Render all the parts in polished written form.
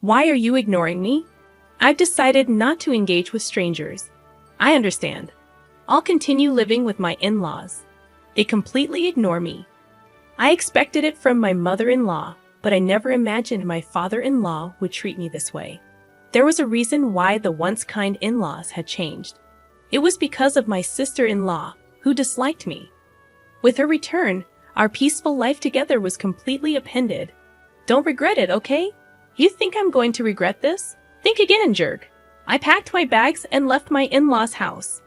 Why are you ignoring me? I've decided not to engage with strangers. I understand. I'll continue living with my in-laws. They completely ignore me. I expected it from my mother-in-law, but I never imagined my father-in-law would treat me this way. There was a reason why the once kind in-laws had changed. It was because of my sister-in-law, who disliked me. With her return, our peaceful life together was completely upended. Don't regret it, okay? You think I'm going to regret this? Think again, jerk. I packed my bags and left my in-laws' house.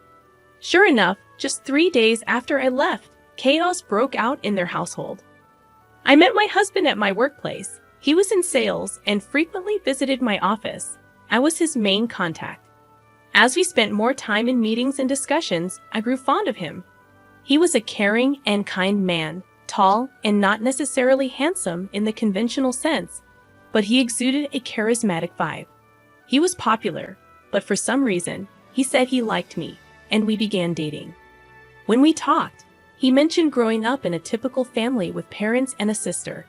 Sure enough, just 3 days after I left, chaos broke out in their household. I met my husband at my workplace. He was in sales and frequently visited my office. I was his main contact. As we spent more time in meetings and discussions, I grew fond of him. He was a caring and kind man, tall and not necessarily handsome in the conventional sense, but he exuded a charismatic vibe. He was popular, but for some reason, he said he liked me, and we began dating. When we talked, he mentioned growing up in a typical family with parents and a sister.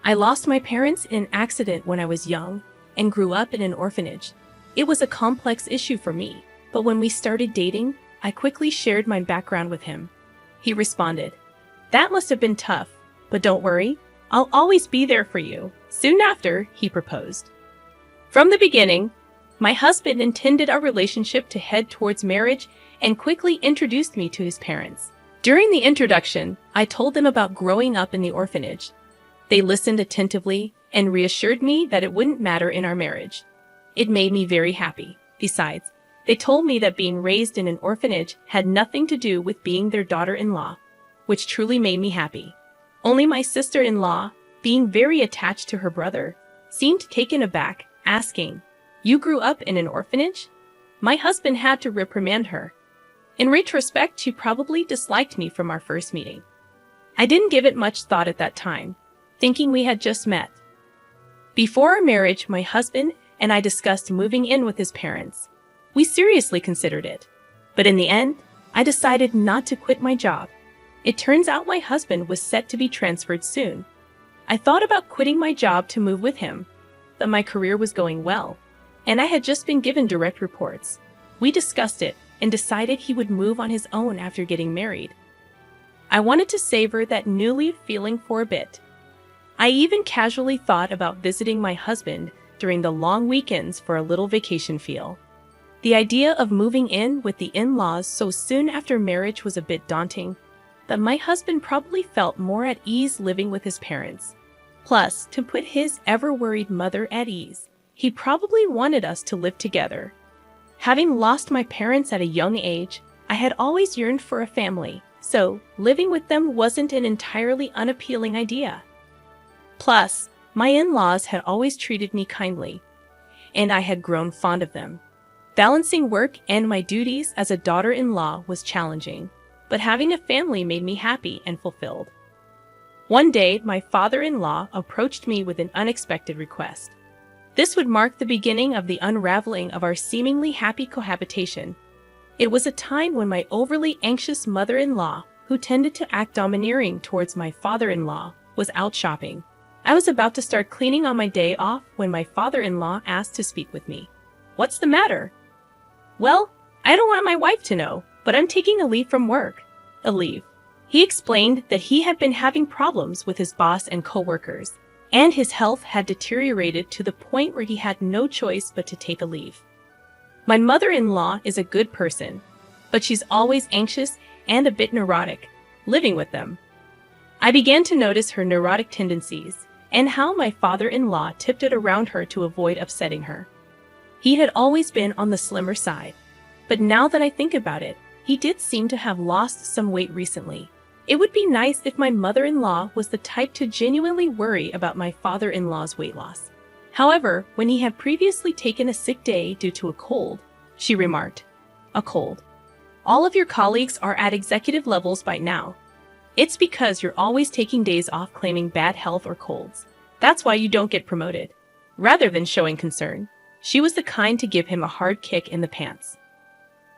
I lost my parents in an accident when I was young and grew up in an orphanage. It was a complex issue for me, but when we started dating, I quickly shared my background with him. He responded, "That must have been tough, but don't worry, I'll always be there for you." Soon after, he proposed. From the beginning, my husband intended our relationship to head towards marriage and quickly introduced me to his parents. During the introduction, I told them about growing up in the orphanage. They listened attentively and reassured me that it wouldn't matter in our marriage. It made me very happy. Besides, they told me that being raised in an orphanage had nothing to do with being their daughter-in-law, which truly made me happy. Only my sister-in-law, being very attached to her brother, seemed taken aback, asking, "You grew up in an orphanage?" My husband had to reprimand her. In retrospect, she probably disliked me from our first meeting. I didn't give it much thought at that time, thinking we had just met. Before our marriage, my husband and I discussed moving in with his parents. We seriously considered it, but in the end, I decided not to quit my job. It turns out my husband was set to be transferred soon. I thought about quitting my job to move with him, but my career was going well, and I had just been given direct reports. We discussed it and decided he would move on his own after getting married. I wanted to savor that new leaf feeling for a bit. I even casually thought about visiting my husband during the long weekends for a little vacation feel. The idea of moving in with the in-laws so soon after marriage was a bit daunting, but my husband probably felt more at ease living with his parents. Plus, to put his ever-worried mother at ease, he probably wanted us to live together. Having lost my parents at a young age, I had always yearned for a family, so living with them wasn't an entirely unappealing idea. Plus, my in-laws had always treated me kindly, and I had grown fond of them. Balancing work and my duties as a daughter-in-law was challenging, but having a family made me happy and fulfilled. One day, my father-in-law approached me with an unexpected request. This would mark the beginning of the unraveling of our seemingly happy cohabitation. It was a time when my overly anxious mother-in-law, who tended to act domineering towards my father-in-law, was out shopping. I was about to start cleaning on my day off when my father-in-law asked to speak with me. "What's the matter?" "Well, I don't want my wife to know, but I'm taking a leave from work." A leave. He explained that he had been having problems with his boss and coworkers, and his health had deteriorated to the point where he had no choice but to take a leave. My mother-in-law is a good person, but she's always anxious and a bit neurotic, living with them. I began to notice her neurotic tendencies and how my father-in-law tiptoed around her to avoid upsetting her. He had always been on the slimmer side, but now that I think about it, he did seem to have lost some weight recently. It would be nice if my mother-in-law was the type to genuinely worry about my father-in-law's weight loss. However, when he had previously taken a sick day due to a cold, she remarked, "A cold? All of your colleagues are at executive levels by now. It's because you're always taking days off claiming bad health or colds. That's why you don't get promoted." Rather than showing concern, she was the kind to give him a hard kick in the pants.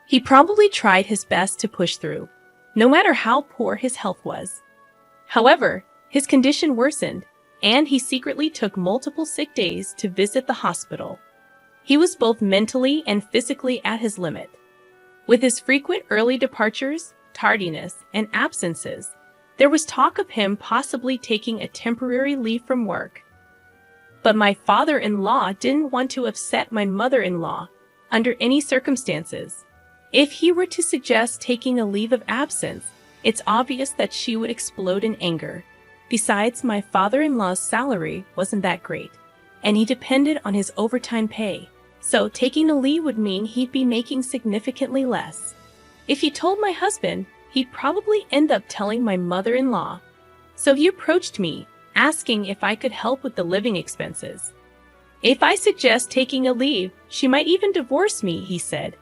He probably tried his best to push through, no matter how poor his health was. However, his condition worsened, and he secretly took multiple sick days to visit the hospital. He was both mentally and physically at his limit. With his frequent early departures, tardiness, and absences, there was talk of him possibly taking a temporary leave from work. But my father-in-law didn't want to upset my mother-in-law under any circumstances. If he were to suggest taking a leave of absence, it's obvious that she would explode in anger. Besides, my father-in-law's salary wasn't that great, and he depended on his overtime pay, so taking a leave would mean he'd be making significantly less. If he told my husband, he'd probably end up telling my mother-in-law. So he approached me, asking if I could help with the living expenses. If I suggest taking a leave, she might even divorce me, he said.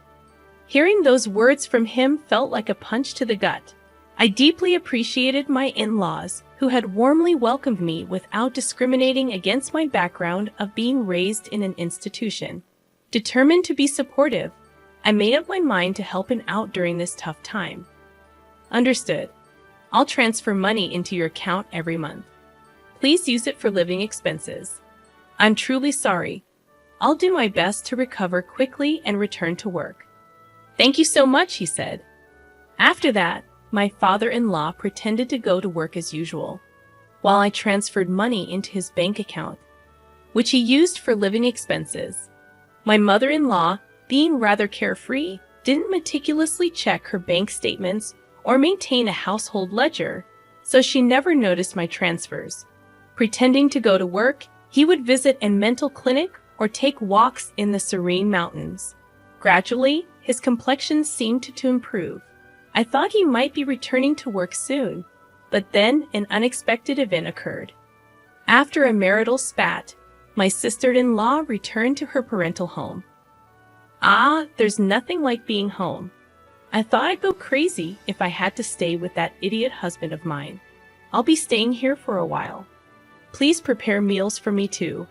Hearing those words from him felt like a punch to the gut. I deeply appreciated my in-laws, who had warmly welcomed me without discriminating against my background of being raised in an institution. Determined to be supportive, I made up my mind to help him out during this tough time. Understood. I'll transfer money into your account every month. Please use it for living expenses. I'm truly sorry. I'll do my best to recover quickly and return to work. Thank you so much, he said. After that, my father-in-law pretended to go to work as usual, while I transferred money into his bank account, which he used for living expenses. My mother-in-law, being rather carefree, didn't meticulously check her bank statements or maintain a household ledger, so she never noticed my transfers. Pretending to go to work, he would visit a mental clinic or take walks in the serene mountains. Gradually, his complexion seemed to improve. I thought he might be returning to work soon, but then an unexpected event occurred. After a marital spat, my sister-in-law returned to her parental home. There's nothing like being home. I thought I'd go crazy if I had to stay with that idiot husband of mine. I'll be staying here for a while. Please prepare meals for me too.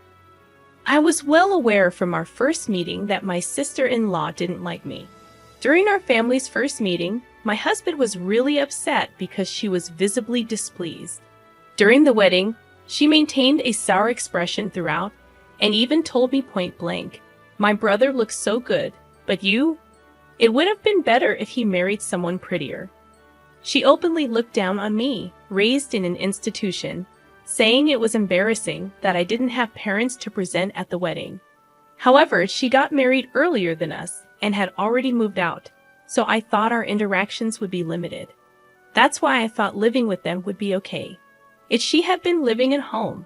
I was well aware from our first meeting that my sister-in-law didn't like me. During our family's first meeting, my husband was really upset because she was visibly displeased. During the wedding, she maintained a sour expression throughout and even told me point blank, "My brother looks so good, but you? It would have been better if he married someone prettier." She openly looked down on me, raised in an institution, saying it was embarrassing that I didn't have parents to present at the wedding. However, she got married earlier than us and had already moved out, so I thought our interactions would be limited. That's why I thought living with them would be okay. If she had been living at home,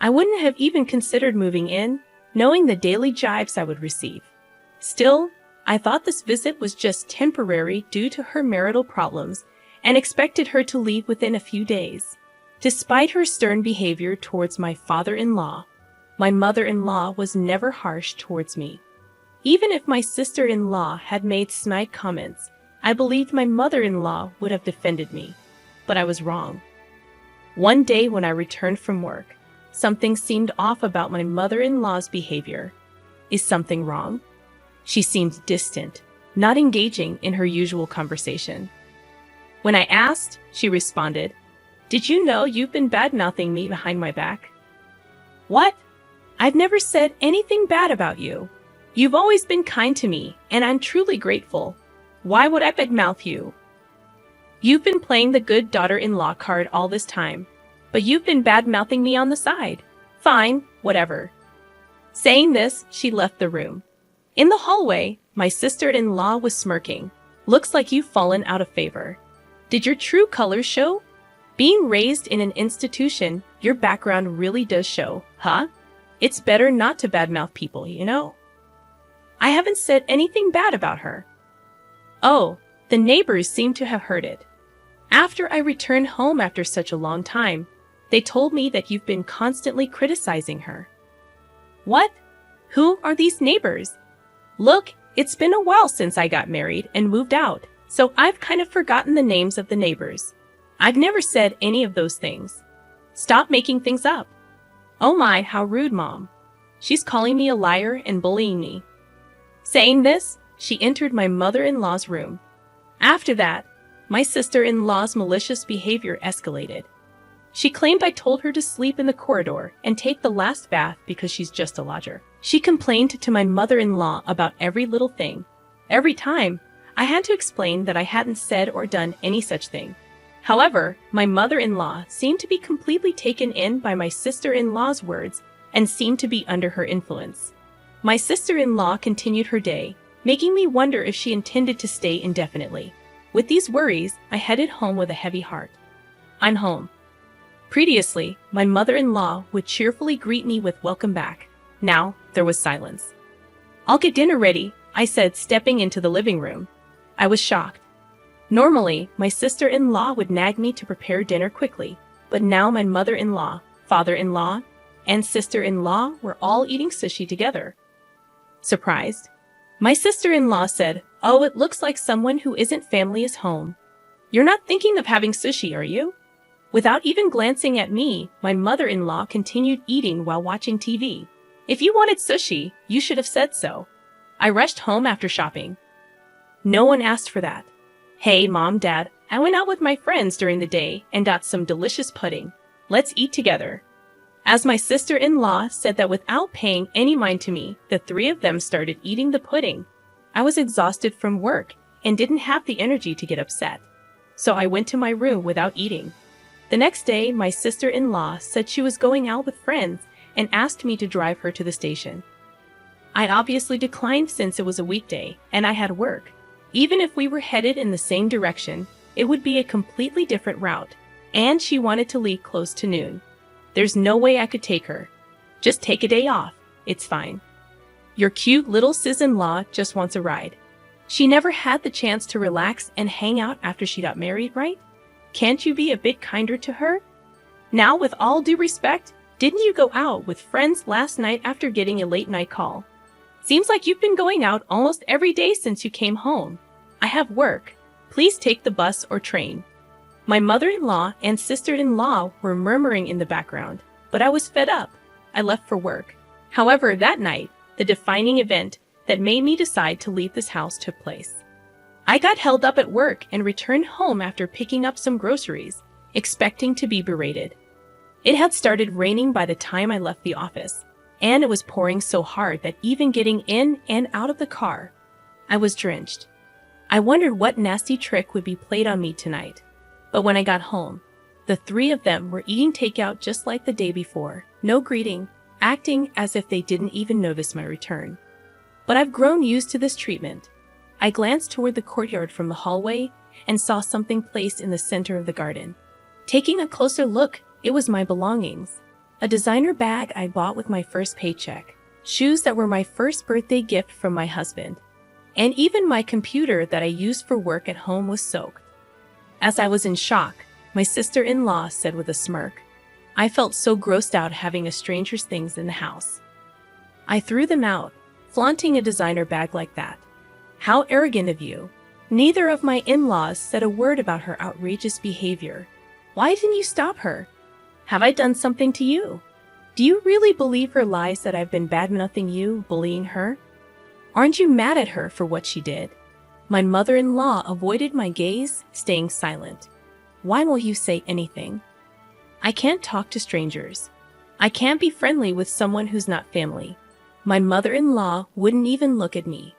I wouldn't have even considered moving in, knowing the daily jibes I would receive. Still, I thought this visit was just temporary due to her marital problems and expected her to leave within a few days. Despite her stern behavior towards my father-in-law, my mother-in-law was never harsh towards me. Even if my sister-in-law had made snide comments, I believed my mother-in-law would have defended me. But I was wrong. One day when I returned from work, something seemed off about my mother-in-law's behavior. Is something wrong? She seemed distant, not engaging in her usual conversation. When I asked, she responded, "Did you know you've been bad-mouthing me behind my back?" "What? I've never said anything bad about you. You've always been kind to me, and I'm truly grateful. Why would I badmouth you? You've been playing the good daughter-in-law card all this time, but you've been bad-mouthing me on the side. Fine, whatever." Saying this, she left the room. In the hallway, my sister-in-law was smirking. "Looks like you've fallen out of favor. Did your true colors show? Being raised in an institution, your background really does show, huh? It's better not to badmouth people, you know." "I haven't said anything bad about her." "Oh, the neighbors seem to have heard it. After I returned home after such a long time, they told me that you've been constantly criticizing her." "What? Who are these neighbors?" "Look, it's been a while since I got married and moved out, so I've kind of forgotten the names of the neighbors. I've never said any of those things. Stop making things up." "Oh my, how rude, Mom. She's calling me a liar and bullying me." Saying this, she entered my mother-in-law's room. After that, my sister-in-law's malicious behavior escalated. She claimed I told her to sleep in the corridor and take the last bath because she's just a lodger. She complained to my mother-in-law about every little thing. Every time, I had to explain that I hadn't said or done any such thing. However, my mother-in-law seemed to be completely taken in by my sister-in-law's words and seemed to be under her influence. My sister-in-law continued her day, making me wonder if she intended to stay indefinitely. With these worries, I headed home with a heavy heart. I'm home. Previously, my mother-in-law would cheerfully greet me with "Welcome back." Now, there was silence. "I'll get dinner ready," I said, stepping into the living room. I was shocked. Normally, my sister-in-law would nag me to prepare dinner quickly, but now my mother-in-law, father-in-law, and sister-in-law were all eating sushi together. Surprised, my sister-in-law said, "Oh, it looks like someone who isn't family is home. You're not thinking of having sushi, are you?" Without even glancing at me, my mother-in-law continued eating while watching TV. "If you wanted sushi, you should have said so." I rushed home after shopping. No one asked for that. "Hey, Mom, Dad, I went out with my friends during the day and got some delicious pudding. Let's eat together." As my sister-in-law said that without paying any mind to me, the three of them started eating the pudding. I was exhausted from work and didn't have the energy to get upset. So I went to my room without eating. The next day, my sister-in-law said she was going out with friends and asked me to drive her to the station. I obviously declined since it was a weekday and I had work. Even if we were headed in the same direction, it would be a completely different route, and she wanted to leave close to noon. There's no way I could take her. "Just take a day off. It's fine. Your cute little sis-in-law just wants a ride." She never had the chance to relax and hang out after she got married, right? Can't you be a bit kinder to her? Now, with all due respect, didn't you go out with friends last night after getting a late-night call? Seems like you've been going out almost every day since you came home. I have work. Please take the bus or train. My mother-in-law and sister-in-law were murmuring in the background, but I was fed up. I left for work. However, that night, the defining event that made me decide to leave this house took place. I got held up at work and returned home after picking up some groceries, expecting to be berated. It had started raining by the time I left the office, and it was pouring so hard that even getting in and out of the car, I was drenched. I wondered what nasty trick would be played on me tonight. But when I got home, the three of them were eating takeout just like the day before, no greeting, acting as if they didn't even notice my return. But I've grown used to this treatment. I glanced toward the courtyard from the hallway and saw something placed in the center of the garden. Taking a closer look, it was my belongings. A designer bag I bought with my first paycheck, shoes that were my first birthday gift from my husband, and even my computer that I used for work at home was soaked. As I was in shock, my sister-in-law said with a smirk, "I felt so grossed out having a stranger's things in the house. I threw them out, flaunting a designer bag like that. How arrogant of you." Neither of my in-laws said a word about her outrageous behavior. Why didn't you stop her? Have I done something to you? Do you really believe her lies that I've been bad-mouthing you, bullying her? Aren't you mad at her for what she did? My mother-in-law avoided my gaze, staying silent. Why won't you say anything? I can't talk to strangers. I can't be friendly with someone who's not family. My mother-in-law wouldn't even look at me.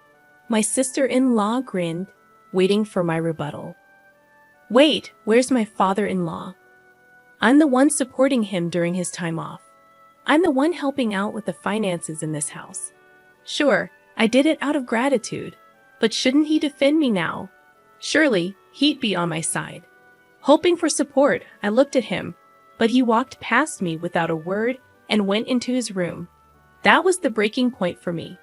My sister-in-law grinned, waiting for my rebuttal. Wait, where's my father-in-law? I'm the one supporting him during his time off. I'm the one helping out with the finances in this house. Sure, I did it out of gratitude, but shouldn't he defend me now? Surely, he'd be on my side. Hoping for support, I looked at him, but he walked past me without a word and went into his room. That was the breaking point for me.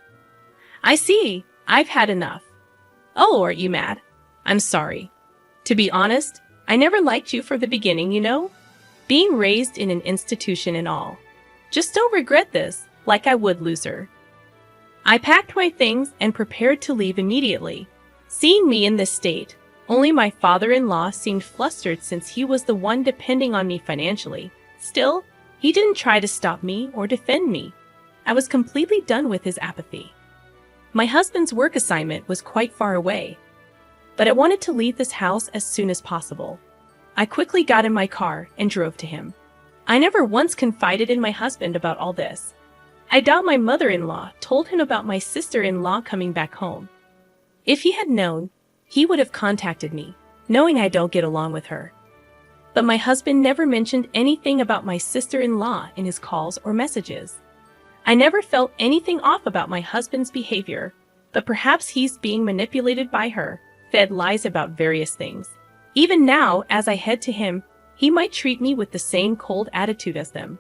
I see, I've had enough. Oh, aren't you mad? I'm sorry. To be honest, I never liked you from the beginning, you know? Being raised in an institution and all. Just don't regret this, like I would, loser. I packed my things and prepared to leave immediately. Seeing me in this state, only my father-in-law seemed flustered since he was the one depending on me financially. Still, he didn't try to stop me or defend me. I was completely done with his apathy. My husband's work assignment was quite far away, but I wanted to leave this house as soon as possible. I quickly got in my car and drove to him. I never once confided in my husband about all this. I doubt my mother-in-law told him about my sister-in-law coming back home. If he had known, he would have contacted me, knowing I don't get along with her. But my husband never mentioned anything about my sister-in-law in his calls or messages. I never felt anything off about my husband's behavior, but perhaps he's being manipulated by her, fed lies about various things. Even now, as I head to him, he might treat me with the same cold attitude as them.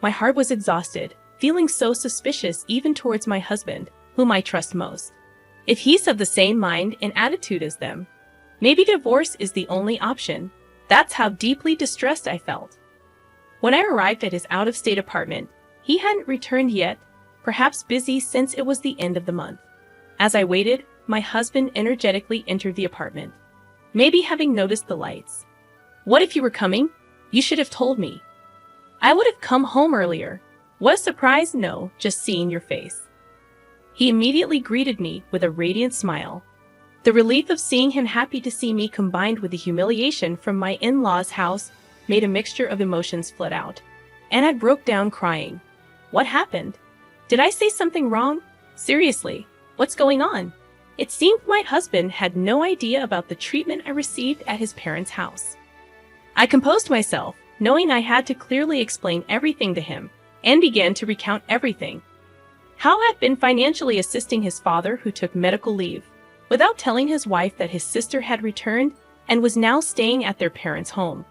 My heart was exhausted, feeling so suspicious even towards my husband, whom I trust most. If he's of the same mind and attitude as them, maybe divorce is the only option. That's how deeply distressed I felt. When I arrived at his out-of-state apartment, he hadn't returned yet, perhaps busy since it was the end of the month. As I waited, my husband energetically entered the apartment, maybe having noticed the lights. "What if you were coming? You should have told me. I would have come home earlier." "What a surprise, no, just seeing your face." He immediately greeted me with a radiant smile. The relief of seeing him happy to see me combined with the humiliation from my in-laws' house made a mixture of emotions flood out, and I broke down crying. What happened? Did I say something wrong? Seriously, what's going on? It seemed my husband had no idea about the treatment I received at his parents' house. I composed myself, knowing I had to clearly explain everything to him, and began to recount everything. How I'd been financially assisting his father who took medical leave, without telling his wife that his sister had returned and was now staying at their parents' home.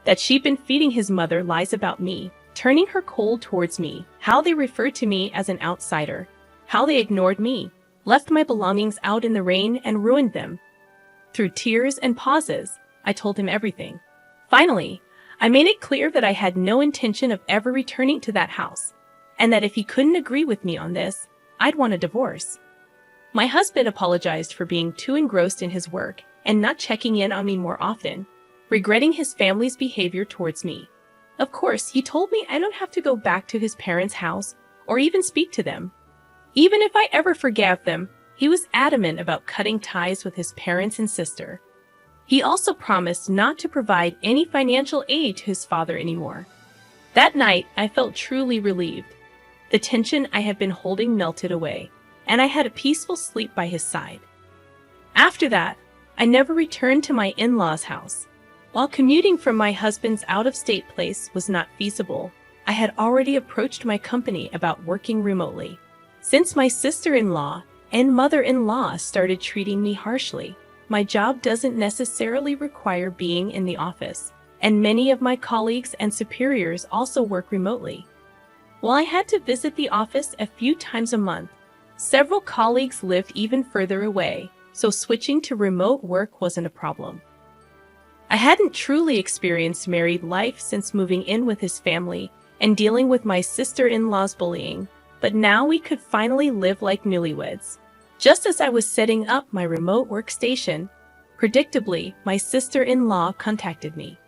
That she'd been feeding his mother lies about me, turning her cold towards me, how they referred to me as an outsider, how they ignored me, left my belongings out in the rain and ruined them. Through tears and pauses, I told him everything. Finally, I made it clear that I had no intention of ever returning to that house, and that if he couldn't agree with me on this, I'd want a divorce. My husband apologized for being too engrossed in his work and not checking in on me more often, regretting his family's behavior towards me. Of course, he told me I don't have to go back to his parents' house or even speak to them. Even if I ever forgave them, he was adamant about cutting ties with his parents and sister. He also promised not to provide any financial aid to his father anymore. That night, I felt truly relieved. The tension I had been holding melted away, and I had a peaceful sleep by his side. After that, I never returned to my in-laws' house. While commuting from my husband's out-of-state place was not feasible, I had already approached my company about working remotely. Since my sister-in-law and mother-in-law started treating me harshly, my job doesn't necessarily require being in the office, and many of my colleagues and superiors also work remotely. While I had to visit the office a few times a month, several colleagues lived even further away, so switching to remote work wasn't a problem. I hadn't truly experienced married life since moving in with his family and dealing with my sister-in-law's bullying, but now we could finally live like newlyweds. Just as I was setting up my remote workstation, predictably, my sister-in-law contacted me.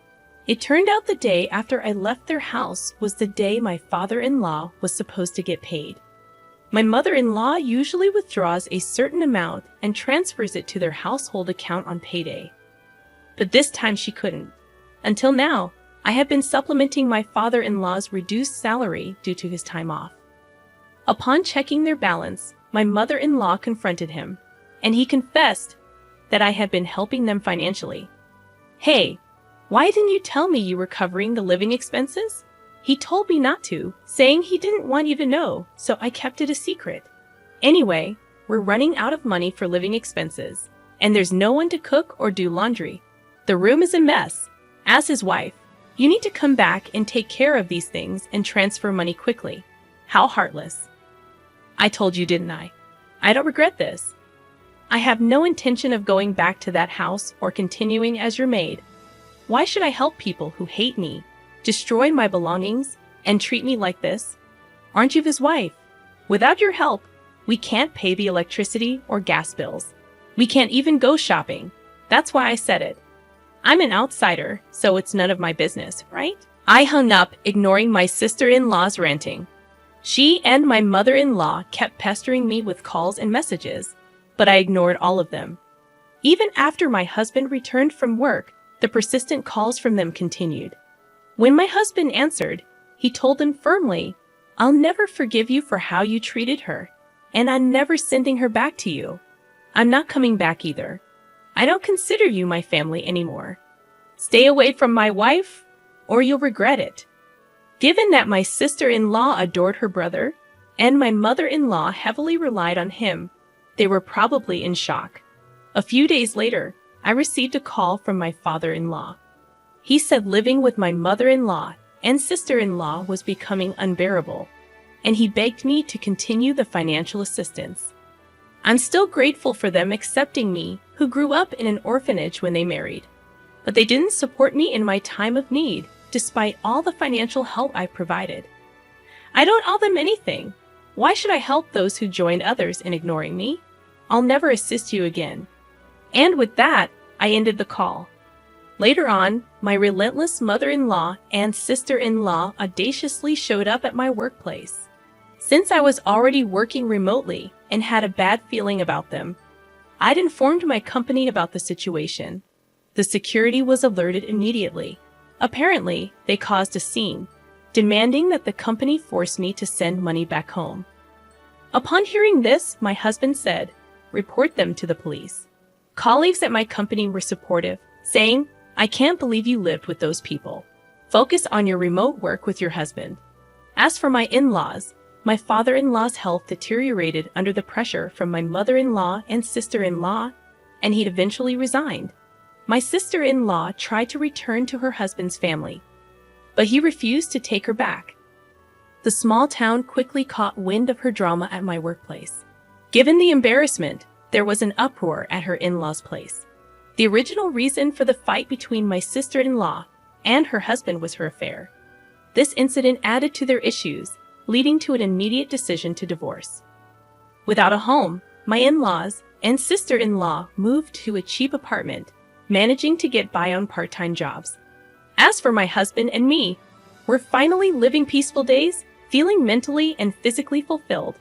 It turned out the day after I left their house was the day my father-in-law was supposed to get paid. My mother-in-law usually withdraws a certain amount and transfers it to their household account on payday. But this time she couldn't. Until now, I have been supplementing my father-in-law's reduced salary due to his time off. Upon checking their balance, my mother-in-law confronted him, and he confessed that I had been helping them financially. "Hey, why didn't you tell me you were covering the living expenses?" He told me not to, saying he didn't want you to know, so I kept it a secret. Anyway, we're running out of money for living expenses, and there's no one to cook or do laundry. The room is a mess. As his wife, you need to come back and take care of these things and transfer money quickly. How heartless. I told you, didn't I? I don't regret this. I have no intention of going back to that house or continuing as your maid. Why should I help people who hate me, destroy my belongings, and treat me like this? Aren't you his wife? Without your help, we can't pay the electricity or gas bills. We can't even go shopping. That's why I said it. I'm an outsider, so it's none of my business, right? I hung up, ignoring my sister-in-law's ranting. She and my mother-in-law kept pestering me with calls and messages, but I ignored all of them. Even after my husband returned from work, the persistent calls from them continued. When my husband answered, he told them firmly, "I'll never forgive you for how you treated her, and I'm never sending her back to you. I'm not coming back either. I don't consider you my family anymore. Stay away from my wife, or you'll regret it." Given that my sister-in-law adored her brother, and my mother-in-law heavily relied on him, they were probably in shock. A few days later, I received a call from my father-in-law. He said living with my mother-in-law and sister-in-law was becoming unbearable, and he begged me to continue the financial assistance. I'm still grateful for them accepting me, who grew up in an orphanage when they married. But they didn't support me in my time of need, despite all the financial help I provided. I don't owe them anything. Why should I help those who joined others in ignoring me? I'll never assist you again. And with that, I ended the call. Later on, my relentless mother-in-law and sister-in-law audaciously showed up at my workplace. Since I was already working remotely and had a bad feeling about them, I'd informed my company about the situation. The security was alerted immediately. Apparently, they caused a scene, demanding that the company force me to send money back home. Upon hearing this, my husband said, "Report them to the police." Colleagues at my company were supportive, saying, "I can't believe you lived with those people. Focus on your remote work with your husband." As for my in-laws, my father-in-law's health deteriorated under the pressure from my mother-in-law and sister-in-law, and he'd eventually resigned. My sister-in-law tried to return to her husband's family, but he refused to take her back. The small town quickly caught wind of her drama at my workplace. Given the embarrassment, there was an uproar at her in-laws' place. The original reason for the fight between my sister-in-law and her husband was her affair. This incident added to their issues, leading to an immediate decision to divorce. Without a home, my in-laws and sister-in-law moved to a cheap apartment, managing to get by on part-time jobs. As for my husband and me, we're finally living peaceful days, feeling mentally and physically fulfilled.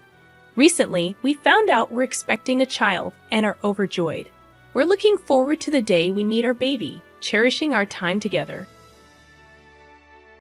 Recently, we found out we're expecting a child and are overjoyed. We're looking forward to the day we meet our baby, cherishing our time together.